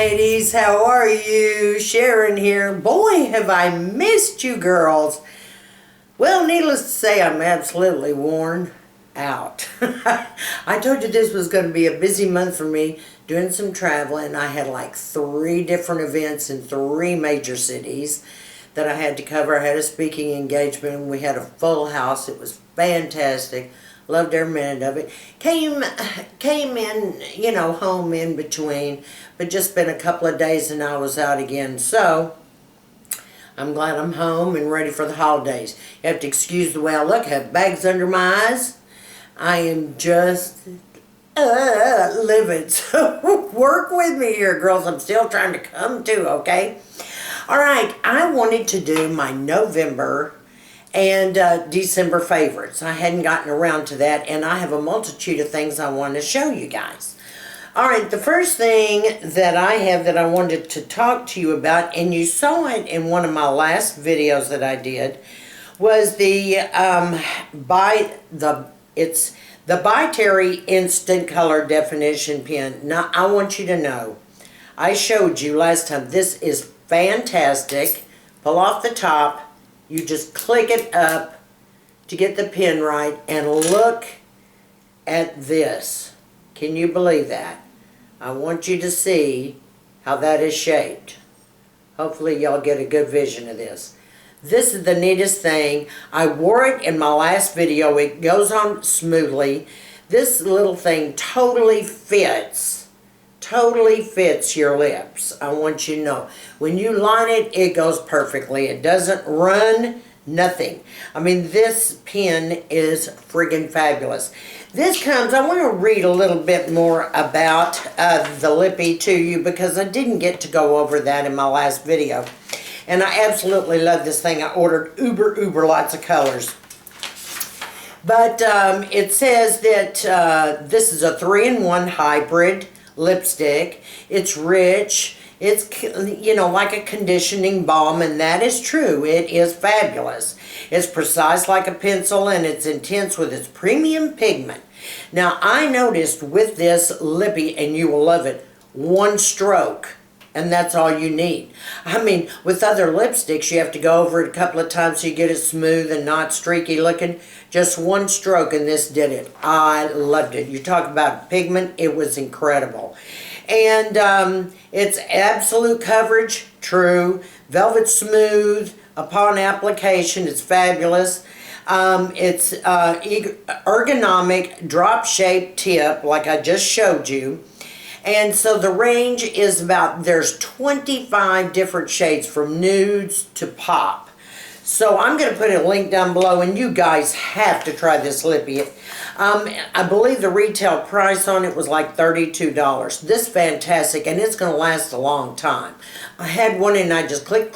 ladies, how are you? Sharon here. Boy, have I missed you girls. Well, needless to say, I'm absolutely worn out. I told you this was going to be a busy month for me, doing some traveling. I had like 3 different events in 3 major cities that I had to cover. I had a speaking engagement. We had a full house. It was fantastic. Loved every minute of it. Came in, home in between, but just been a couple of days and I was out again. So, I'm glad I'm home and ready for the holidays. You have to excuse the way I look. I have bags under my eyes. I am just livid. So, work with me here, girls. I'm still trying to come to, okay? Alright, I wanted to do my November and December favorites. I hadn't gotten around to that, and I have a multitude of things I want to show you guys. Alright, the first thing that I have that I wanted to talk to you about, and you saw it in one of my last videos that I did, was the By Terry Instant Color Definition Pen. Now, I want you to know, I showed you last time, this is fantastic. Pull off the top. You just click it up to get the pen right, and look at this. Can you believe that? I want you to see how that is shaped. Hopefully y'all get a good vision of this. This is the neatest thing. I wore it in my last video. It goes on smoothly. This little thing totally fits your lips. I want you to know. When you line it, it goes perfectly. It doesn't run, nothing. I mean, this pen is friggin' fabulous. This comes, I want to read a little bit more about the lippy to you because I didn't get to go over that in my last video. And I absolutely love this thing. I ordered uber lots of colors. But it says that this is a 3-in-1 hybrid lipstick. It's rich. It's, like a conditioning balm, and that is true. It is fabulous. It's precise like a pencil, and it's intense with its premium pigment. Now, I noticed with this lippy, and you will love it, 1 stroke, and that's all you need. I mean, with other lipsticks, you have to go over it a couple of times so you get it smooth and not streaky looking. Just 1 stroke, and this did it. I loved it. You talk about pigment, it was incredible. And it's absolute coverage, true. Velvet smooth upon application, it's fabulous. It's ergonomic drop-shaped tip, like I just showed you. And so the range is there's 25 different shades from nudes to pop. So I'm going to put a link down below, and you guys have to try this lippy. I believe the retail price on it was like $32. This is fantastic, and it's going to last a long time. I had one and I just click.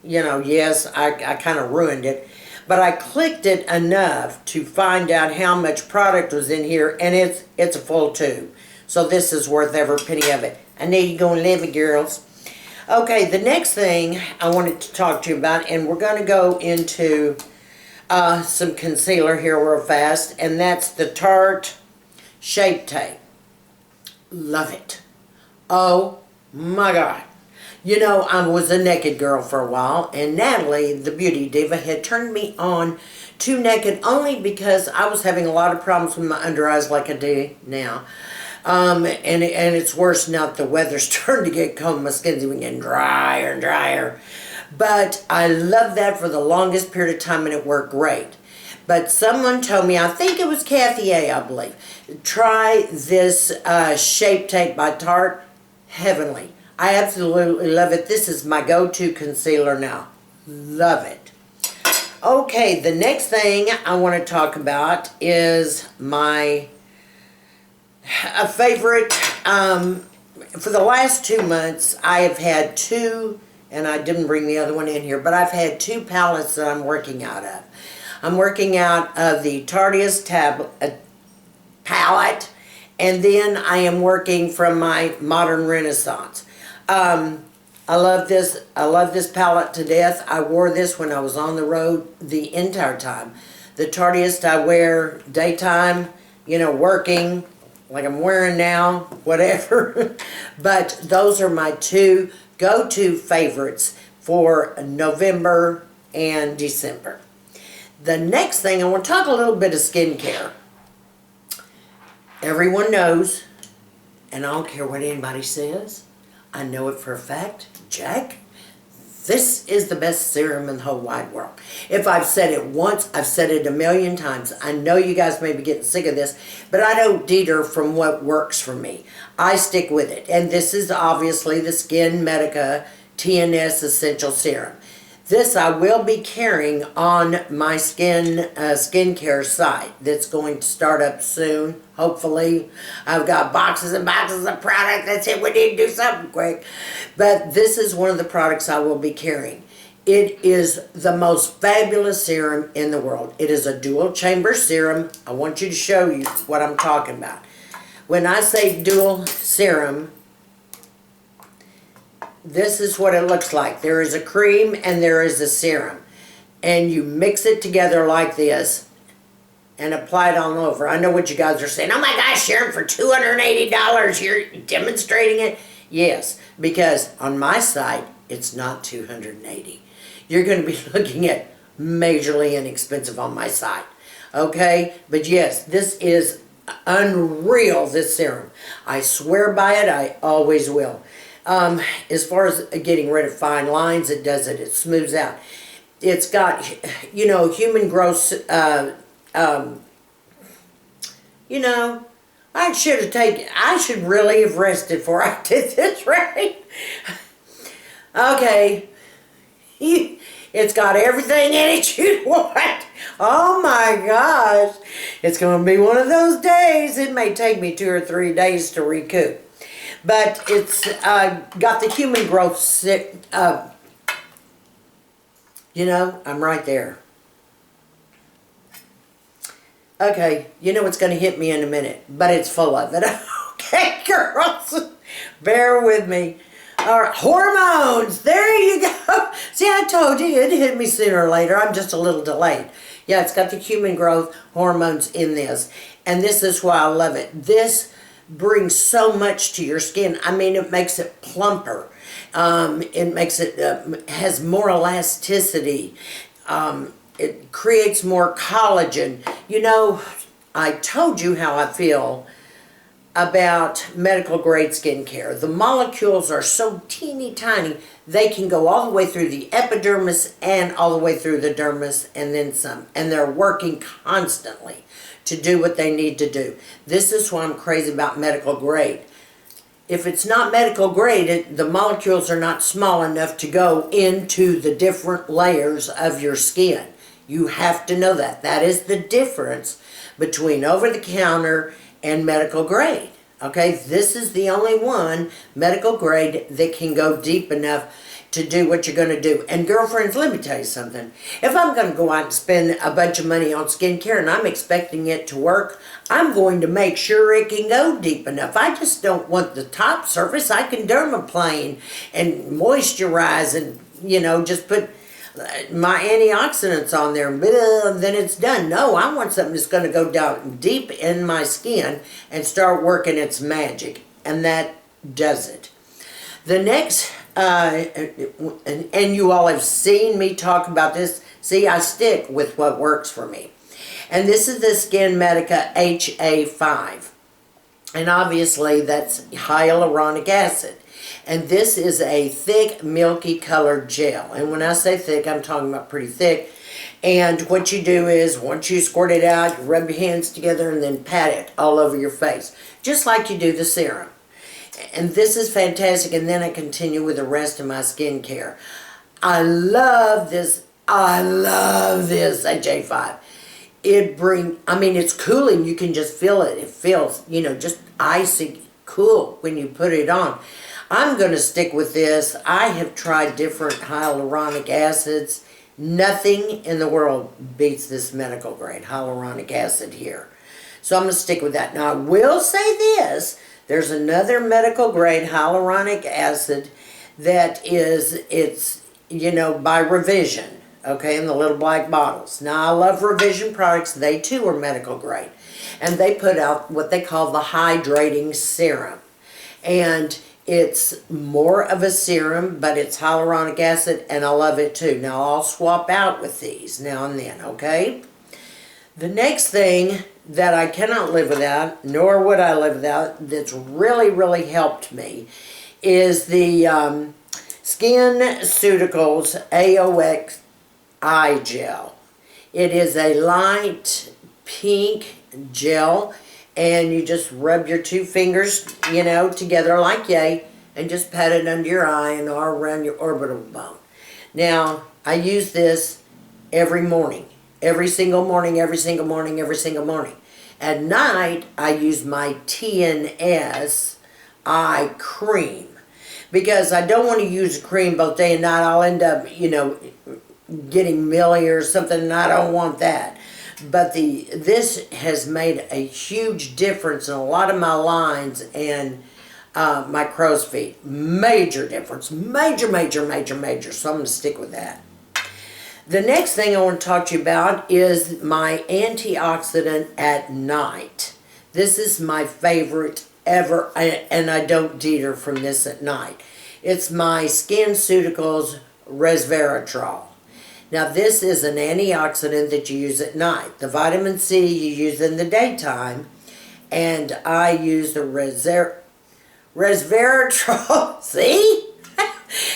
Yes, I kind of ruined it. But I clicked it enough to find out how much product was in here, and it's a full tube. So this is worth every penny of it. I know you're going to love it, girls. Okay, the next thing I wanted to talk to you about, and we're going to go into some concealer here real fast, and that's the Tarte Shape Tape. Love it. Oh my God. I was a naked girl for a while, and Natalie, the beauty diva, had turned me on to naked only because I was having a lot of problems with my under eyes like I do now. And it's worse now that the weather's starting to get cold. My skin's even getting drier and drier. But I loved that for the longest period of time, and it worked great. But someone told me, I think it was Kathy A, I believe, try this Shape Tape by Tarte. Heavenly. I absolutely love it. This is my go-to concealer now. Love it. Okay, the next thing I want to talk about is my favorite. For the last 2 months, I have had 2, and I didn't bring the other one in here, but I've had 2 palettes that I'm working out of. I'm working out of the Tarteist palette, and then I am working from my Modern Renaissance. I love this palette to death. I wore this when I was on the road the entire time. The Tarteist I wear daytime, working, like I'm wearing now, whatever. But those are my two go-to favorites for November and December. The next thing, I want to talk a little bit of skincare. Everyone knows, and I don't care what anybody says, I know it for a fact, Jack, this is the best serum in the whole wide world. If I've said it once, I've said it a million times. I know you guys may be getting sick of this, but I don't deter from what works for me. I stick with it. And this is obviously the Skin Medica TNS Essential Serum. This I will be carrying on my skincare site that's going to start up soon, hopefully. I've got boxes and boxes of product. That's it. We need to do something quick. But this is one of the products I will be carrying. It is the most fabulous serum in the world. It is a dual chamber serum. I want you to show you what I'm talking about. When I say dual serum, this is what it looks like. There is a cream and there is a serum. And you mix it together like this and apply it all over. I know what you guys are saying. Oh my gosh, Sharon, for $280 you're demonstrating it? Yes, because on my site, it's not $280. You're going to be looking at majorly inexpensive on my site. Okay? But yes, this is unreal, this serum. I swear by it, I always will. As far as getting rid of fine lines, it does it. It smooths out. It's got, you know, human growth, you know, I should really have rested before I did this, right? Okay. It's got everything in it you'd want. Oh my gosh. It's going to be one of those days. It may take me 2 or 3 days to recoup. But it's got the human growth, you know, I'm right there. Okay, you know what's going to hit me in a minute, but it's full of it. Okay, girls, bear with me. All right, hormones, there you go. See, I told you, it'd hit me sooner or later. I'm just a little delayed. Yeah, it's got the human growth hormones in this, and this is why I love it. This brings so much to your skin. I mean, it makes it plumper. It makes it, has more elasticity. It creates more collagen. You know, I told you how I feel about medical grade skincare. The molecules are so teeny tiny, they can go all the way through the epidermis and all the way through the dermis and then some. And they're working constantly to do what they need to do. This is why I'm crazy about medical grade. If it's not medical grade, the molecules are not small enough to go into the different layers of your skin. You have to know that. That is the difference between over-the-counter and medical grade. Okay, this is the only one, medical grade, that can go deep enough to do what you're going to do. And girlfriends, let me tell you something. If I'm going to go out and spend a bunch of money on skincare and I'm expecting it to work, I'm going to make sure it can go deep enough. I just don't want the top surface. I can dermaplane and moisturize and, you know, just put my antioxidants on there and then it's done. No, I want something that's going to go down deep in my skin and start working its magic. And that does it. The next, and you all have seen me talk about this. See, I stick with what works for me. And this is the Skin Medica HA5. And obviously that's hyaluronic acid. And this is a thick, milky colored gel. And when I say thick, I'm talking about pretty thick. And what you do is, once you squirt it out, you rub your hands together and then pat it all over your face. Just like you do the serum. And this is fantastic. And then I continue with the rest of my skincare. I love this. I love this HA5. It's cooling. You can just feel it. It feels, you know, just icy cool when you put it on. I'm going to stick with this. I have tried different hyaluronic acids. Nothing in the world beats this medical grade hyaluronic acid here. So I'm going to stick with that. Now I will say this. There's another medical grade hyaluronic acid that is, it's, you know, by revision. okay, in the little black bottles. Now, I love Revision products. They, too, are medical grade. And they put out what they call the hydrating serum. And it's more of a serum, but it's hyaluronic acid, and I love it, too. Now, I'll swap out with these now and then, okay? The next thing that I cannot live without, nor would I live without, that's really, really helped me, is the SkinCeuticals AOX Eye Gel. It is a light pink gel, and you just rub your two fingers, you know, together like yay, and just pat it under your eye and all around your orbital bone. Now, I use this every morning. Every single morning, every single morning, every single morning. At night, I use my TNS eye cream, because I don't want to use a cream both day and night. I'll end up, you know, getting milly or something, and I don't want that. But this has made a huge difference in a lot of my lines and my crow's feet. Major difference. Major, major, major, major. So I'm going to stick with that. The next thing I want to talk to you about is my antioxidant at night. This is my favorite ever, and I don't deter from this at night. It's my SkinCeuticals Resveratrol. Now, this is an antioxidant that you use at night. The vitamin C you use in the daytime, and I use the Resveratrol, see?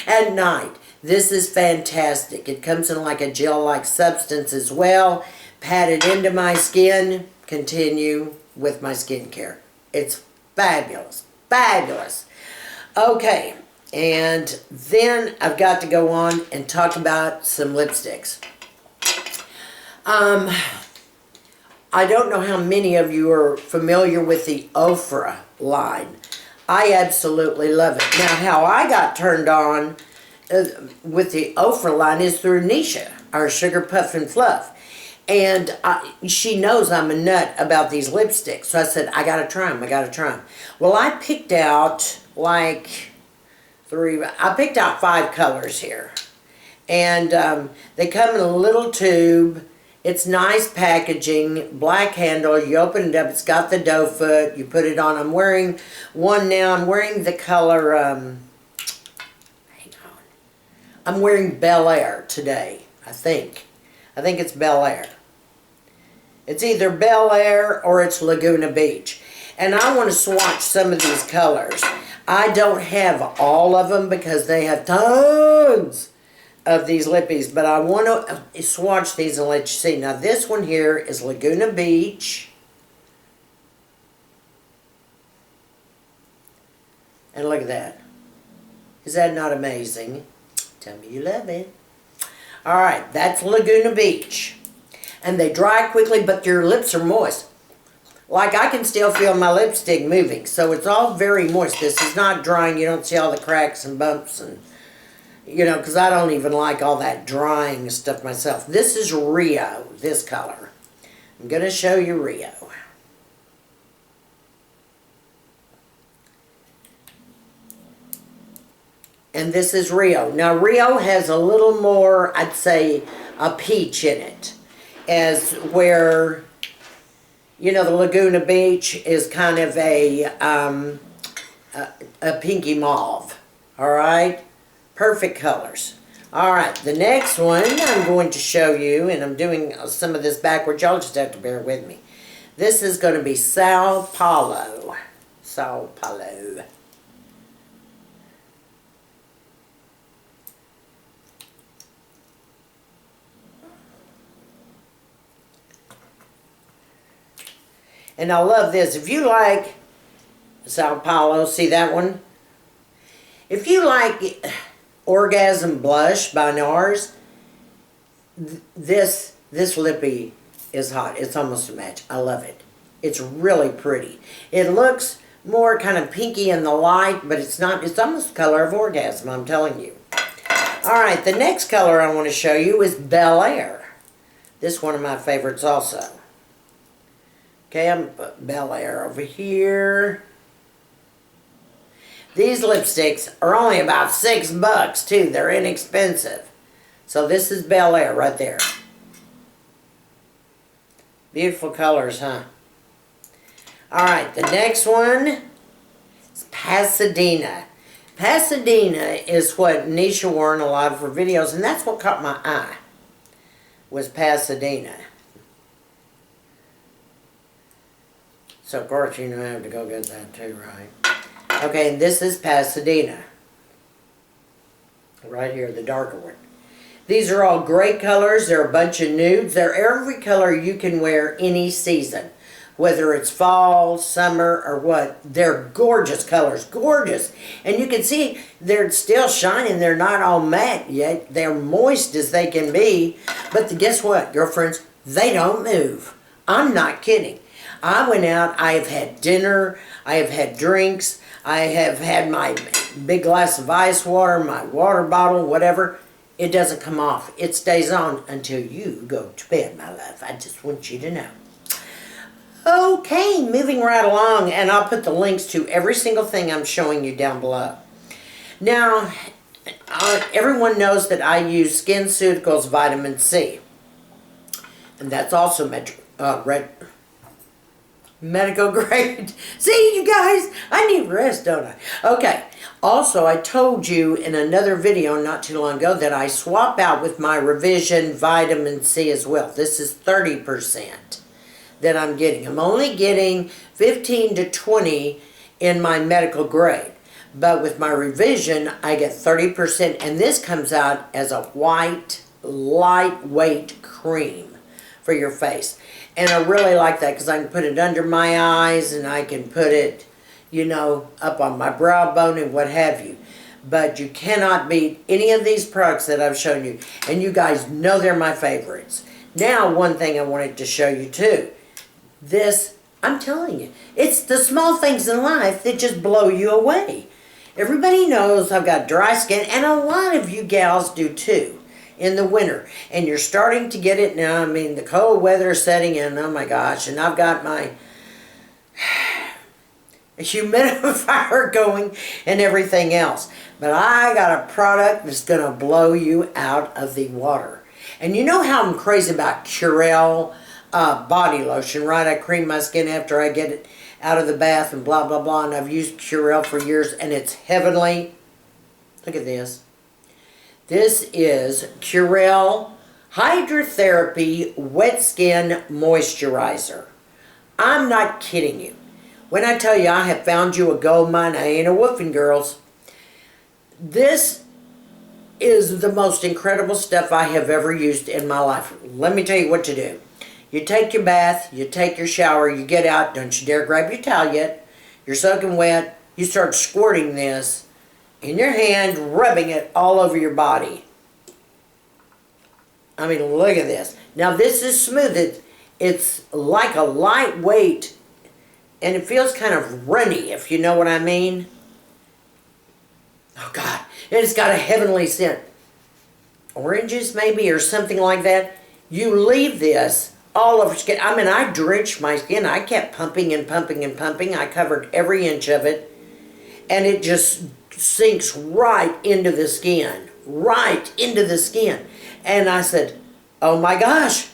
At night. This is fantastic. It comes in like a gel-like substance as well. Pat it into my skin. Continue with my skincare. It's fabulous. Fabulous. Okay. And then I've got to go on and talk about some lipsticks. I don't know how many of you are familiar with the Ofra line. I absolutely love it. Now, how I got turned on with the Ofra line is through Nisha, our Sugar Puff and Fluff. And she knows I'm a nut about these lipsticks. So I said, I got to try them. I got to try them. Well, I picked out like I picked out 5 colors here. And they come in a little tube. It's nice packaging, black handle. You open it up. It's got the doe foot. You put it on. I'm wearing one now. I'm wearing the color... I'm wearing Bel Air today, I think. I think it's Bel Air. It's either Bel Air or it's Laguna Beach. And I want to swatch some of these colors. I don't have all of them because they have tons of these lippies. But I want to swatch these and let you see. Now, this one here is Laguna Beach. And look at that. Is that not amazing? Tell me you love it. Alright, that's Laguna Beach. And they dry quickly, but your lips are moist. Like, I can still feel my lipstick moving. So it's all very moist. This is not drying. You don't see all the cracks and bumps. And you know, because I don't even like all that drying stuff myself. This is Rio, this color. I'm going to show you Rio. And this is Rio. Now, Rio has a little more, I'd say, a peach in it. As where, you know, the Laguna Beach is kind of a pinky mauve. All right? Perfect colors. All right, the next one I'm going to show you, and I'm doing some of this backwards. Y'all just have to bear with me. This is going to be Sao Paulo. Sao Paulo. And I love this. If you like Sao Paulo, see that one? If you like Orgasm Blush by NARS, this lippy is hot. It's almost a match. I love it. It's really pretty. It looks more kind of pinky in the light, but it's not. It's almost the color of Orgasm, I'm telling you. Alright, the next color I want to show you is Bel Air. This is one of my favorites also. Okay, I'm going to put Bel Air over here. These lipsticks are only about $6 too. They're inexpensive. So this is Bel Air right there. Beautiful colors, huh? Alright, the next one is Pasadena. Pasadena is what Nisha wore in a lot of her videos, and that's what caught my eye, was Pasadena. So, of course, you know I have to go get that too, right? Okay, and this is Pasadena. Right here, the darker one. These are all great colors. They're a bunch of nudes. They're every color you can wear any season. Whether it's fall, summer, or what. They're gorgeous colors. Gorgeous. And you can see they're still shining. They're not all matte yet. They're moist as they can be. But guess what, girlfriends? They don't move. I'm not kidding. I went out. I have had dinner. I have had drinks. I have had my big glass of ice water, my water bottle, whatever. It doesn't come off. It stays on until you go to bed, my love. I just want you to know. Okay, moving right along, and I'll put the links to every single thing I'm showing you down below. Now, everyone knows that I use SkinCeuticals Vitamin C. And that's also medical grade. See, you guys, I need rest, don't I? Okay. Also, I told you in another video not too long ago that I swap out with my Revision Vitamin C as well. This is 30% that I'm getting. I'm only getting 15 to 20 in my medical grade. But with my Revision, I get 30%. And this comes out as a white, lightweight cream for your face. And I really like that because I can put it under my eyes and I can put it, you know, up on my brow bone and what have you. But you cannot beat any of these products that I've shown you. And you guys know they're my favorites. Now, one thing I wanted to show you too. This, I'm telling you, it's the small things in life that just blow you away. Everybody knows I've got dry skin, and a lot of you gals do too. In the winter, and you're starting to get it now. I mean, the cold weather is setting in. Oh my gosh, and I've got my humidifier going and everything else. But I got a product that's going to blow you out of the water. And you know how I'm crazy about Curél body lotion, right? I cream my skin after I get it out of the bath and blah, blah, blah. And I've used Curél for years, and it's heavenly. Look at this. This is Curél Hydra Therapy Wet Skin Moisturizer. I'm not kidding you. When I tell you I have found you a gold mine, I ain't a woofing, girls. This is the most incredible stuff I have ever used in my life. Let me tell you what to do. You take your bath, you take your shower, you get out, don't you dare grab your towel yet. You're soaking wet, you start squirting this in your hand, rubbing it all over your body. I mean, look at this. Now, this is smooth. It's like a lightweight, and it feels kind of runny, if you know what I mean. Oh, God. And it's got a heavenly scent. Oranges, maybe, or something like that. You leave this all over skin. I mean, I drenched my skin. I kept pumping and pumping and pumping. I covered every inch of it, and it just sinks right into the skin, right into the skin. And I said, oh my gosh,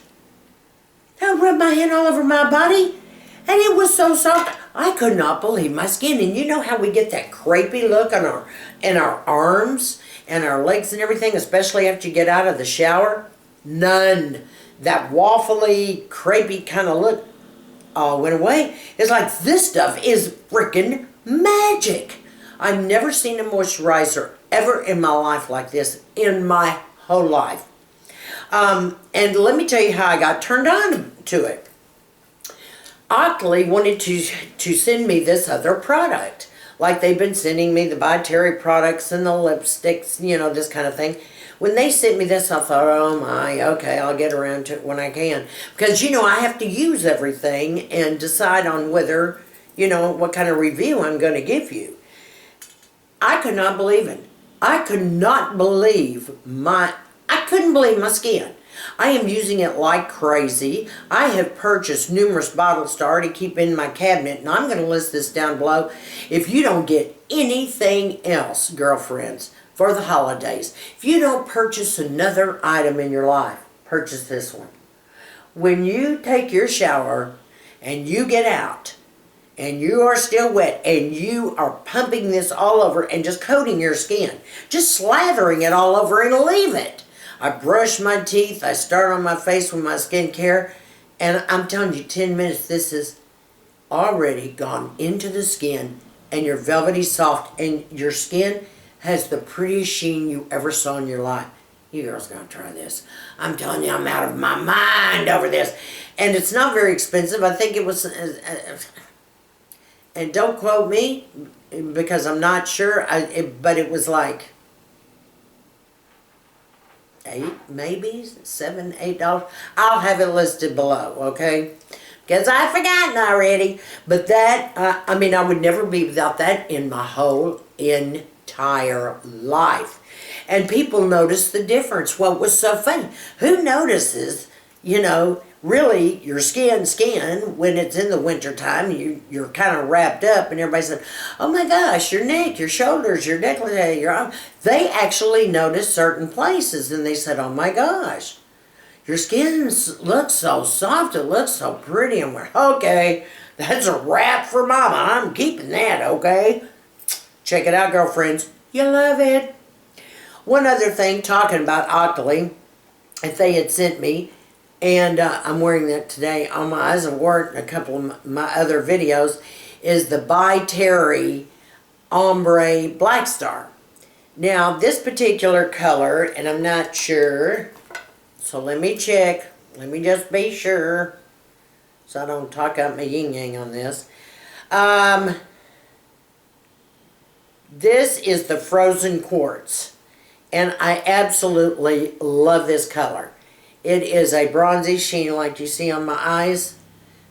I rubbed my hand all over my body, and it was so soft. I could not believe my skin. And you know how we get that crepey look on our arms and our legs and everything, especially after you get out of the shower? None. That waffly, crepey kind of look all went away. It's like this stuff is freaking magic. I've never seen a moisturizer ever in my life like this in my whole life. And let me tell you how I got turned on to it. Oakley wanted to send me this other product. Like they've been sending me the By Terry products and the lipsticks, you know, this kind of thing. When they sent me this, I thought, oh my, okay, I'll get around to it when I can. Because, you know, I have to use everything and decide on whether, you know, what kind of review I'm going to give you. I could not believe it. I couldn't believe my skin. I am using it like crazy. I have purchased numerous bottles to already keep in my cabinet, and I'm going to list this down below. If you don't get anything else, girlfriends, for the holidays. If you don't purchase another item in your life, purchase this one. When you take your shower and you get out and you are still wet and you are pumping this all over and just coating your skin, just slathering it all over and leave it. I brush my teeth, I start on my face with my skincare, and I'm telling you, 10 minutes, this is already gone into the skin, and you're velvety soft, and your skin has the prettiest sheen you ever saw in your life. You girls gotta try this. I'm telling you, I'm out of my mind over this. And it's not very expensive. I think it was, and don't quote me, because I'm not sure, but it was like $8, maybe $7, $8. I'll have it listed below, okay? Because I've forgotten already. But that, I mean, I would never be without that in my whole entire life. And people notice the difference. What was so funny? Who notices, you know, really your skin, when it's in the wintertime, you're kind of wrapped up, and everybody said, oh my gosh, your neck, your shoulders, your décolleté, your arm. They actually notice certain places, and they said, oh my gosh, your skin looks so soft, it looks so pretty. And we're, okay, that's a wrap for mama. I'm keeping that, okay? Check it out, girlfriends. You love it. One other thing, talking about Octoly, if they had sent me, and I'm wearing that today on my eyes, I've worn it in a couple of my other videos, is the By Terry Ombre Blackstar. Now, this particular color, and I'm not sure, so let me check. Let me just be sure, so I don't talk up my yin-yang on this. This is the Frozen Quartz, and I absolutely love this color. It is a bronzy sheen like you see on my eyes.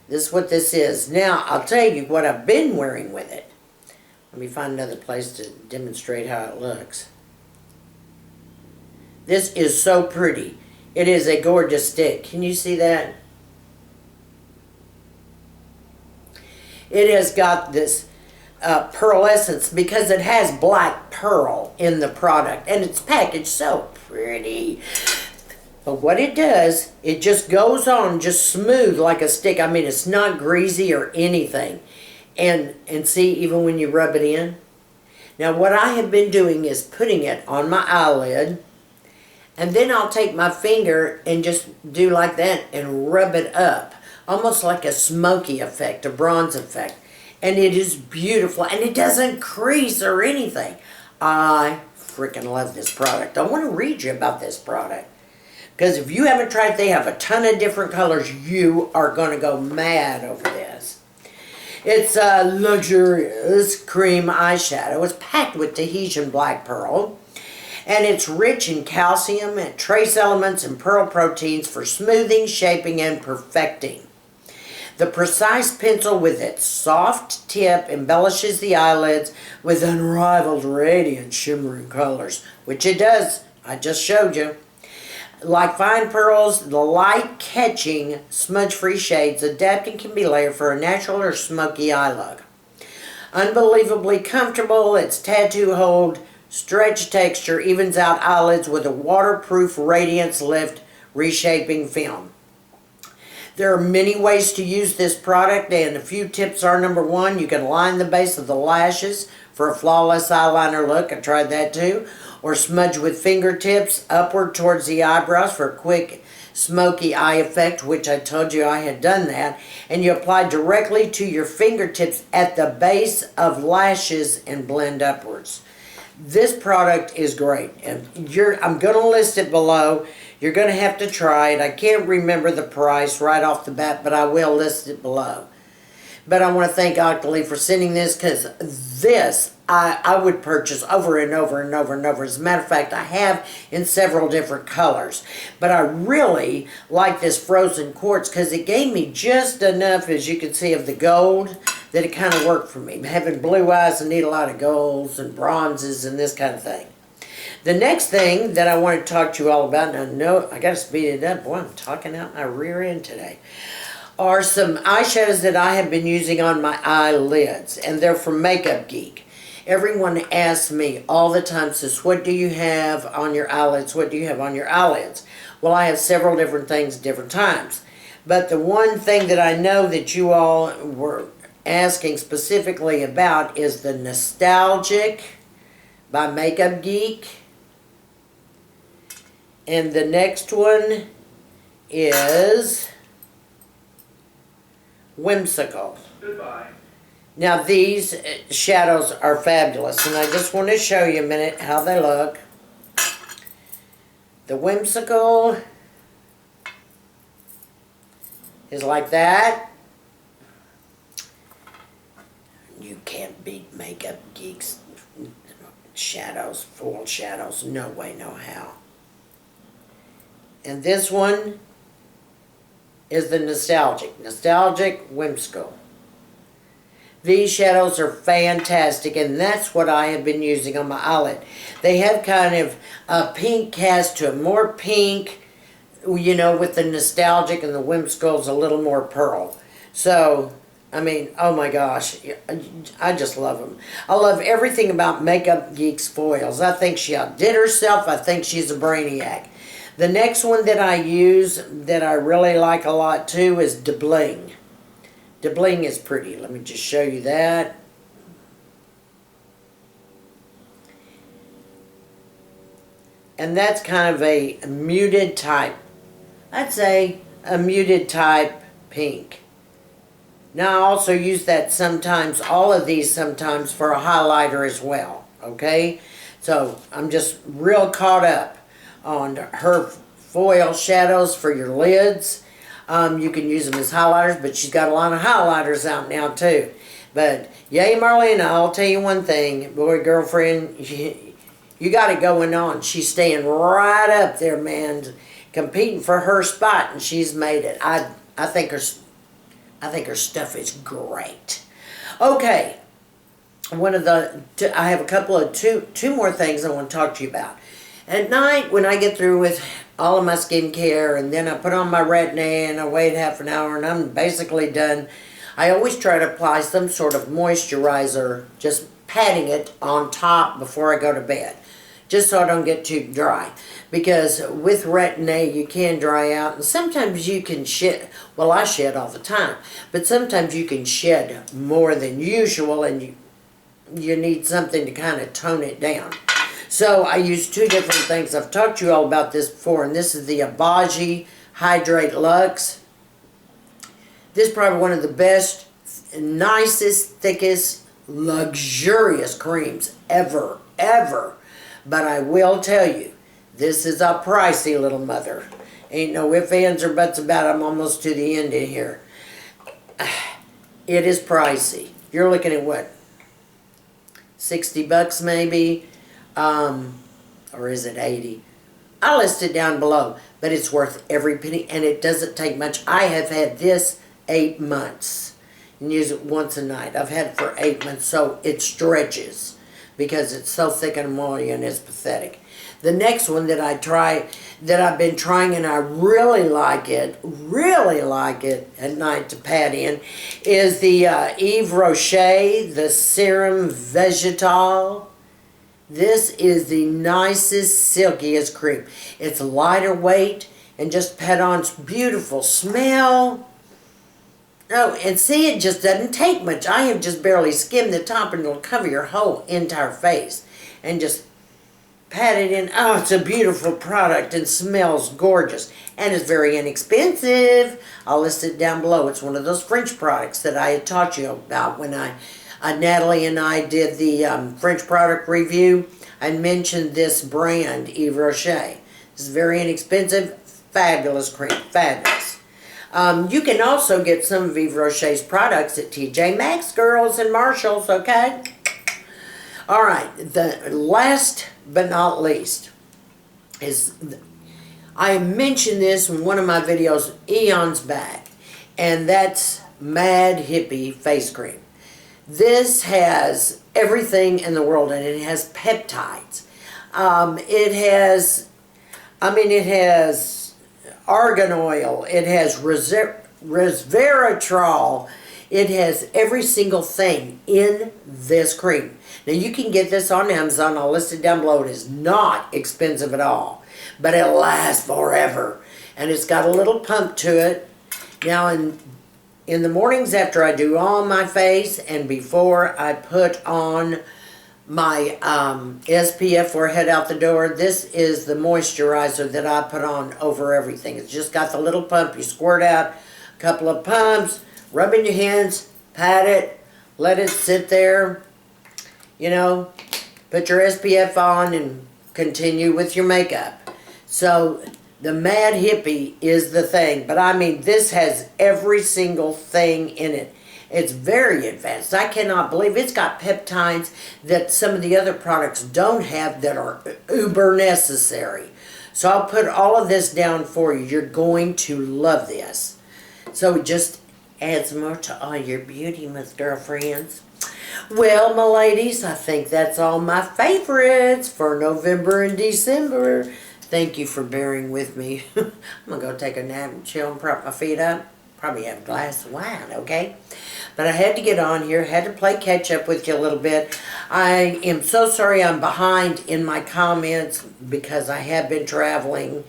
This is what this is. Now, I'll tell you what I've been wearing with it. Let me find another place to demonstrate how it looks. This is so pretty. It is a gorgeous stick. Can you see that? It has got this pearlescence because it has black pearl in the product. And it's packaged so pretty. But what it does, it just goes on just smooth like a stick. I mean, it's not greasy or anything. And see, even when you rub it in. Now, what I have been doing is putting it on my eyelid. And then I'll take my finger and just do like that and rub it up. Almost like a smoky effect, a bronze effect. And it is beautiful. And it doesn't crease or anything. I freaking love this product. I want to read you about this product. Because if you haven't tried it, they have a ton of different colors. You are going to go mad over this. It's a luxurious cream eyeshadow. It's packed with Tahitian black pearl. And it's rich in calcium and trace elements and pearl proteins for smoothing, shaping, and perfecting. The precise pencil with its soft tip embellishes the eyelids with unrivaled radiant shimmering colors. Which it does. I just showed you. Like fine pearls, the light-catching, smudge-free shades adapting can be layered for a natural or smoky eye look. Unbelievably comfortable, its tattoo hold, stretch texture evens out eyelids with a waterproof radiance lift reshaping film. There are many ways to use this product, and a few tips are: number one, you can line the base of the lashes for a flawless eyeliner look. I tried that too. Or smudge with fingertips upward towards the eyebrows for a quick smoky eye effect, which I told you I had done that. And you apply directly to your fingertips at the base of lashes and blend upwards. This product is great. And I'm going to list it below. You're going to have to try it. I can't remember the price right off the bat, but I will list it below. But I want to thank Octoly for sending this, because this I would purchase over and over and over and over. As a matter of fact, I have in several different colors. But I really like this Frozen Quartz because it gave me just enough, as you can see, of the gold that it kind of worked for me. Having blue eyes, I need a lot of golds and bronzes and this kind of thing. The next thing that I want to talk to you all about, and I know I got to speed it up. Boy, I'm talking out my rear end today. Are some eyeshadows that I have been using on my eyelids, and they're from Makeup Geek. Everyone asks me all the time, says, what do you have on your eyelids? What do you have on your eyelids? Well, I have several different things at different times. But the one thing that I know that you all were asking specifically about is the Nostalgic by Makeup Geek. And the next one is Whimsical. Goodbye. Now these shadows are fabulous, and I just want to show you a minute how they look. The Whimsical is like that. You can't beat Makeup Geek's shadows, full shadows, no way, no how. And this one is the Nostalgic Whimsical. These shadows are fantastic, and that's what I have been using on my eyelid. They have kind of a pink cast to a more pink, you know, with the Nostalgic, and the Whimsical's a little more pearl. So, I mean, oh my gosh, I just love them. I love everything about Makeup Geek's foils. I think she outdid herself. I think she's a brainiac. The next one that I use that I really like a lot too is De Bling. De Bling is pretty. Let me just show you that. And that's kind of a muted type. I'd say a muted type pink. Now I also use that sometimes, all of these sometimes, for a highlighter as well. Okay? So I'm just real caught up on her foil shadows for your lids. You can use them as highlighters, but she's got a lot of highlighters out now too. But yay, Marlena, I'll tell you one thing, boy, girlfriend, you got it going on. She's staying right up there, man, competing for her spot, and she's made it. I think her stuff is great. Okay, I have a couple of two more things I want to talk to you about. At night, when I get through with all of my skincare, and then I put on my retin-A and I wait half an hour and I'm basically done, I always try to apply some sort of moisturizer, just patting it on top before I go to bed, just so I don't get too dry. Because with retin-A, you can dry out, and sometimes you can shed, well, I shed all the time, but sometimes you can shed more than usual, and you need something to kind of tone it down. So I use two different things. I've talked to you all about this before, and this is the Abaji Hydrate Luxe. This is probably one of the best, nicest, thickest, luxurious creams ever. But I will tell you, this is a pricey little mother. Ain't no ifs, ands, or buts about it. I'm almost to the end of here. It is pricey. You're looking at what? 60 bucks maybe? Or is it 80? I'll list it down below, but it's worth every penny, and it doesn't take much. I have had this 8 months and use it once a night. I've had it for 8 months, so it stretches because it's so thick and oily, and it's pathetic. The next one that I've been trying, and I really like it at night to pat in, is the Yves Rocher, the Serum Vegetal. This is the nicest, silkiest cream. It's lighter weight and just pat on. It's beautiful smell. Oh, and see, it just doesn't take much. I have just barely skimmed the top, and it'll cover your whole entire face. And just pat it in. Oh, it's a beautiful product and smells gorgeous. And it's very inexpensive. I'll list it down below. It's one of those French products that I had taught you about when Natalie and I did the French product review. I mentioned this brand, Yves Rocher. It's very inexpensive, fabulous cream, fabulous. You can also get some of Yves Rocher's products at TJ Maxx, girls, and Marshalls, okay? All right, the last but not least is, I mentioned this in one of my videos eons back, and that's Mad Hippie Face Cream. This has everything in the world, and it has peptides. It has argan oil. It has resveratrol. It has every single thing in this cream. Now you can get this on Amazon. I'll list it down below. It is not expensive at all, but it lasts forever. And it's got a little pump to it. Now in the mornings after I do all my face and before I put on my SPF or head out the door, this is the moisturizer that I put on over everything. It's just got the little pump. You squirt out a couple of pumps, rub in your hands, pat it, let it sit there, you know, put your SPF on and continue with your makeup. So the Mad Hippie is the thing, but I mean, this has every single thing in it. It's very advanced. I cannot believe it's got peptides that some of the other products don't have that are uber necessary. So I'll put all of this down for you. You're going to love this. So just adds more to all your beauty, my girlfriends. Well, my ladies, I think that's all my favorites for November and December. Thank you for bearing with me. I'm going to go take a nap and chill and prop my feet up. Probably have a glass of wine, okay? But I had to get on here, had to play catch up with you a little bit. I am so sorry I'm behind in my comments because I have been traveling.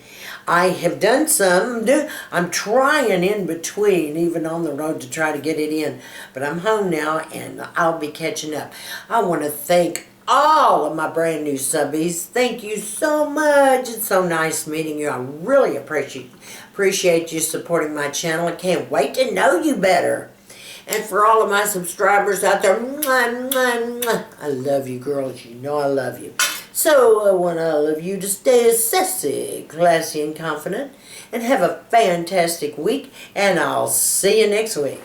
I have done some. I'm trying in between, even on the road, to try to get it in. But I'm home now, and I'll be catching up. I want to thank all of my brand new subbies. Thank you so much. It's so nice meeting you. I really appreciate you supporting my channel. I can't wait to know you better. And for all of my subscribers out there, mwah, mwah, mwah, I love you, girls. You know I love you. So I want all of you to stay sassy, classy, and confident, and have a fantastic week, and I'll see you next week.